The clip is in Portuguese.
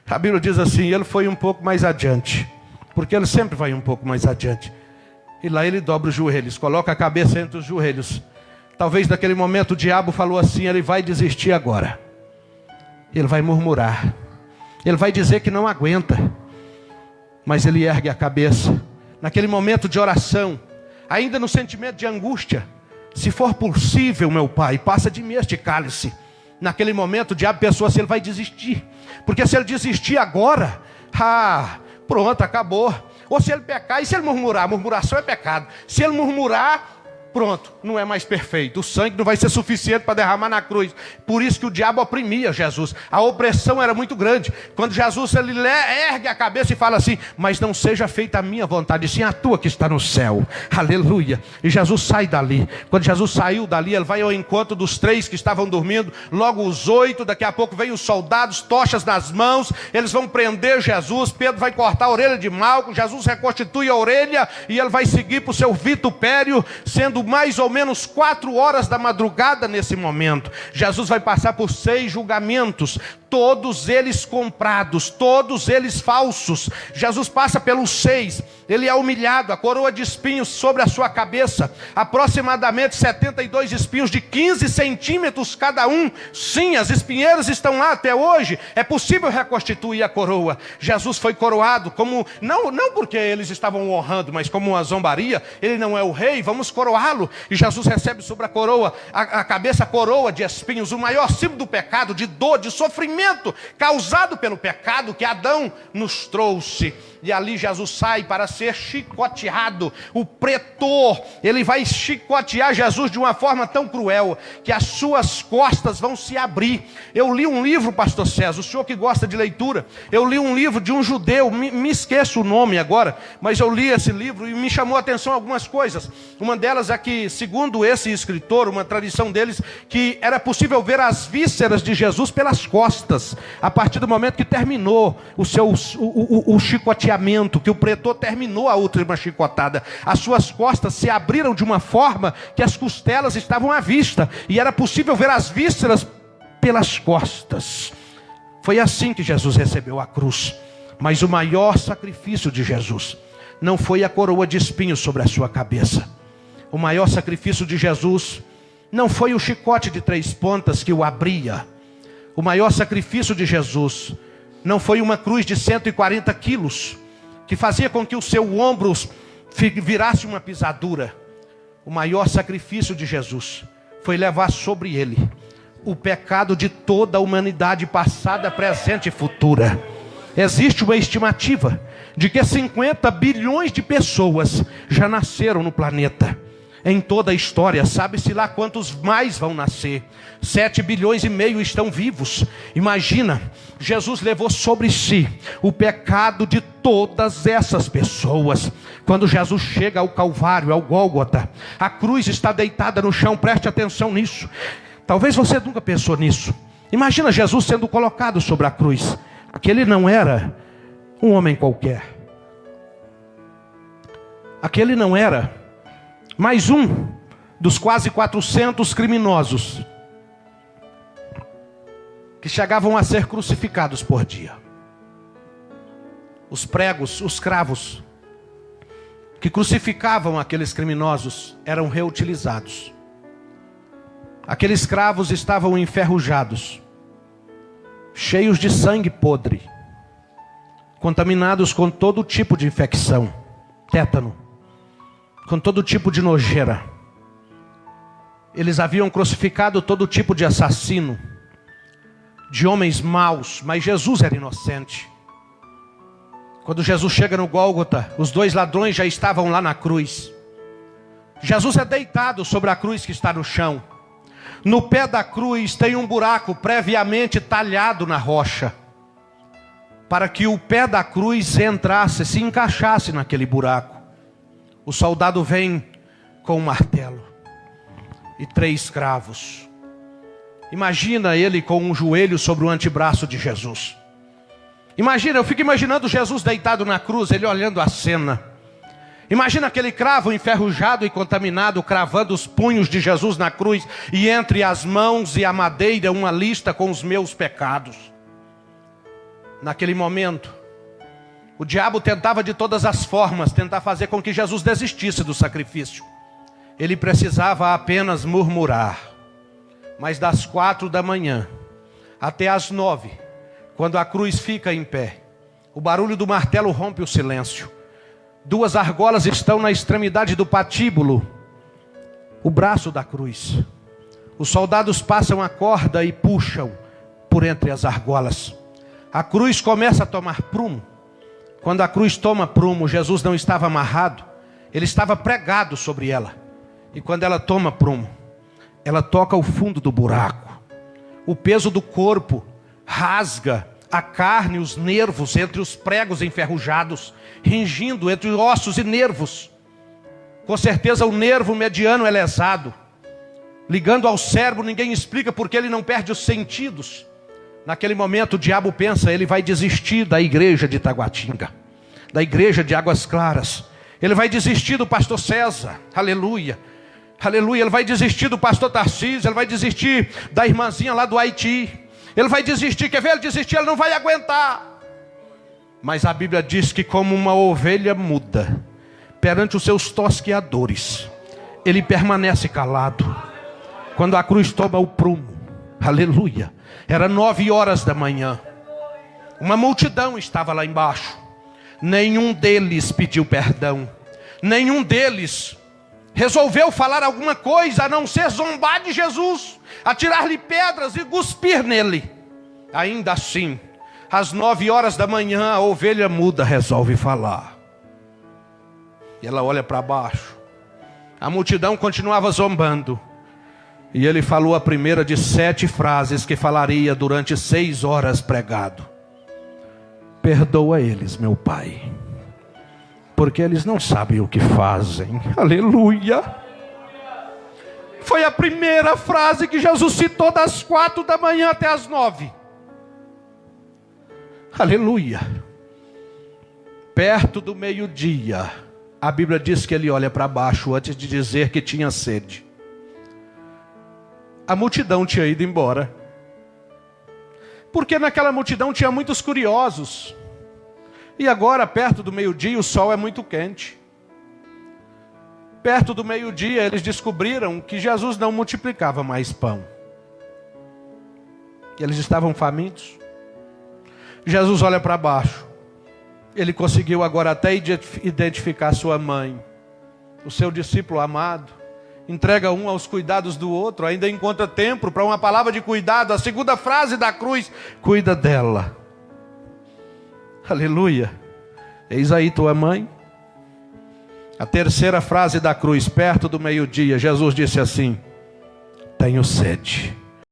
A Bíblia diz assim, ele foi um pouco mais adiante, porque ele sempre vai um pouco mais adiante. E lá ele dobra os joelhos, coloca a cabeça entre os joelhos. Talvez naquele momento o diabo falou assim, ele vai desistir agora. Ele vai murmurar. Ele vai dizer que não aguenta. Mas ele ergue a cabeça. Naquele momento de oração, ainda no sentimento de angústia, se for possível, meu Pai, passa de mim este cálice. Naquele momento o diabo pensou assim, ele vai desistir. Porque se ele desistir agora, pronto, acabou. Ou se ele pecar, e se ele murmurar? Murmuração é pecado. Se ele murmurar, pronto, não é mais perfeito. O sangue não vai ser suficiente para derramar na cruz. Por isso que o diabo oprimia Jesus. A opressão era muito grande. Quando Jesus ele ergue a cabeça e fala assim, mas não seja feita a minha vontade, sim a tua que está no céu. Aleluia. E Jesus sai dali. Quando Jesus saiu dali, ele vai ao encontro dos 3 que estavam dormindo. Logo os 8, daqui a pouco vem os soldados, tochas nas mãos. Eles vão prender Jesus. Pedro vai cortar a orelha de Malco. Jesus reconstitui a orelha e ele vai seguir para o seu vitupério, sendo mais ou menos 4 horas da madrugada nesse momento. Jesus vai passar por 6 julgamentos, todos eles comprados, todos eles falsos. Jesus passa pelos 6, ele é humilhado, a coroa de espinhos sobre a sua cabeça, aproximadamente 72 espinhos de 15 centímetros cada um. Sim, as espinheiras estão lá até hoje, é possível reconstituir a coroa. Jesus foi coroado como, não porque eles estavam honrando, mas como uma zombaria. Ele não é o rei, vamos coroá-lo. E Jesus recebe sobre a coroa, a cabeça, a coroa de espinhos, o maior símbolo do pecado, de dor, de sofrimento causado pelo pecado que Adão nos trouxe. E ali Jesus sai para ser chicoteado. O pretor, ele vai chicotear Jesus de uma forma tão cruel que as suas costas vão se abrir. Eu li um livro, pastor César, o senhor que gosta de leitura, eu li um livro de um judeu, me esqueço o nome agora, mas eu li esse livro e me chamou a atenção algumas coisas. Uma delas é que, segundo esse escritor, uma tradição deles, que era possível ver as vísceras de Jesus pelas costas, a partir do momento que terminou o chicoteamento, que o pretor terminou a última chicotada. As suas costas se abriram de uma forma que as costelas estavam à vista, e era possível ver as vísceras pelas costas. Foi assim que Jesus recebeu a cruz. Mas o maior sacrifício de Jesus não foi a coroa de espinhos sobre a sua cabeça. O maior sacrifício de Jesus não foi o chicote de 3 pontas que o abria. O maior sacrifício de Jesus não foi uma cruz de 140 quilos, que fazia com que o seu ombro virasse uma pisadura. O maior sacrifício de Jesus foi levar sobre ele o pecado de toda a humanidade passada, presente e futura. Existe uma estimativa de que 50 bilhões de pessoas já nasceram no planeta. Em toda a história, sabe-se lá quantos mais vão nascer. 7 bilhões e meio estão vivos. Imagina, Jesus levou sobre si o pecado de todas essas pessoas. Quando Jesus chega ao Calvário, ao Gólgota, a cruz está deitada no chão, preste atenção nisso. Talvez você nunca pensou nisso. Imagina Jesus sendo colocado sobre a cruz. Aquele não era um homem qualquer. Aquele não era mais um dos quase 400 criminosos que chegavam a ser crucificados por dia. Os pregos, os cravos que crucificavam aqueles criminosos eram reutilizados. Aqueles cravos estavam enferrujados, cheios de sangue podre, contaminados com todo tipo de infecção, tétano, com todo tipo de nojeira. Eles haviam crucificado todo tipo de assassino, de homens maus, mas Jesus era inocente. Quando Jesus chega no Gólgota, os 2 ladrões já estavam lá na cruz. Jesus é deitado sobre a cruz que está no chão. No pé da cruz tem um buraco previamente talhado na rocha, para que o pé da cruz entrasse, se encaixasse naquele buraco. O soldado vem com um martelo e 3 cravos. Imagina ele com um joelho sobre o antebraço de Jesus. Imagina, eu fico imaginando Jesus deitado na cruz, ele olhando a cena. Imagina aquele cravo enferrujado e contaminado, cravando os punhos de Jesus na cruz, e entre as mãos e a madeira uma lista com os meus pecados. Naquele momento, o diabo tentava de todas as formas tentar fazer com que Jesus desistisse do sacrifício. Ele precisava apenas murmurar. Mas das 4 da manhã até as 9, quando a cruz fica em pé, o barulho do martelo rompe o silêncio. 2 argolas estão na extremidade do patíbulo, o braço da cruz. Os soldados passam a corda e puxam por entre as argolas. A cruz começa a tomar prumo. Quando a cruz toma prumo, Jesus não estava amarrado, ele estava pregado sobre ela. E quando ela toma prumo, ela toca o fundo do buraco. O peso do corpo rasga a carne, os nervos entre os pregos enferrujados, ringindo entre ossos e nervos. Com certeza o nervo mediano é lesado. Ligando ao cérebro, ninguém explica porque ele não perde os sentidos. Naquele momento o diabo pensa, ele vai desistir da igreja de Taguatinga, da igreja de Águas Claras. Ele vai desistir do pastor César, aleluia. Aleluia, ele vai desistir do pastor Tarcísio, ele vai desistir da irmãzinha lá do Haiti. Ele vai desistir, quer ver ele desistir? Ele não vai aguentar. Mas a Bíblia diz que como uma ovelha muda perante os seus tosqueadores, ele permanece calado. Quando a cruz toma o prumo, aleluia, era 9 horas da manhã. Uma multidão estava lá embaixo. Nenhum deles pediu perdão. Nenhum deles resolveu falar alguma coisa a não ser zombar de Jesus, atirar-lhe pedras e cuspir nele. Ainda assim, às 9 horas da manhã, a ovelha muda resolve falar. E ela olha para baixo. A multidão continuava zombando. E ele falou a primeira de 7 frases que falaria durante 6 horas pregado. Perdoa eles, meu Pai, porque eles não sabem o que fazem. Aleluia. Foi a primeira frase que Jesus citou das 4 da manhã até as 9. Aleluia. Perto do meio-dia, a Bíblia diz que ele olha para baixo antes de dizer que tinha sede. A multidão tinha ido embora. Porque naquela multidão tinha muitos curiosos. E agora, perto do meio-dia, o sol é muito quente. Perto do meio-dia, eles descobriram que Jesus não multiplicava mais pão. Eles estavam famintos. Jesus olha para baixo. Ele conseguiu agora até identificar sua mãe, o seu discípulo amado. Entrega um aos cuidados do outro. Ainda encontra tempo para uma palavra de cuidado. A segunda frase da cruz: cuida dela. Aleluia. Eis aí tua mãe. A terceira frase da cruz, perto do meio-dia, Jesus disse assim: tenho sede.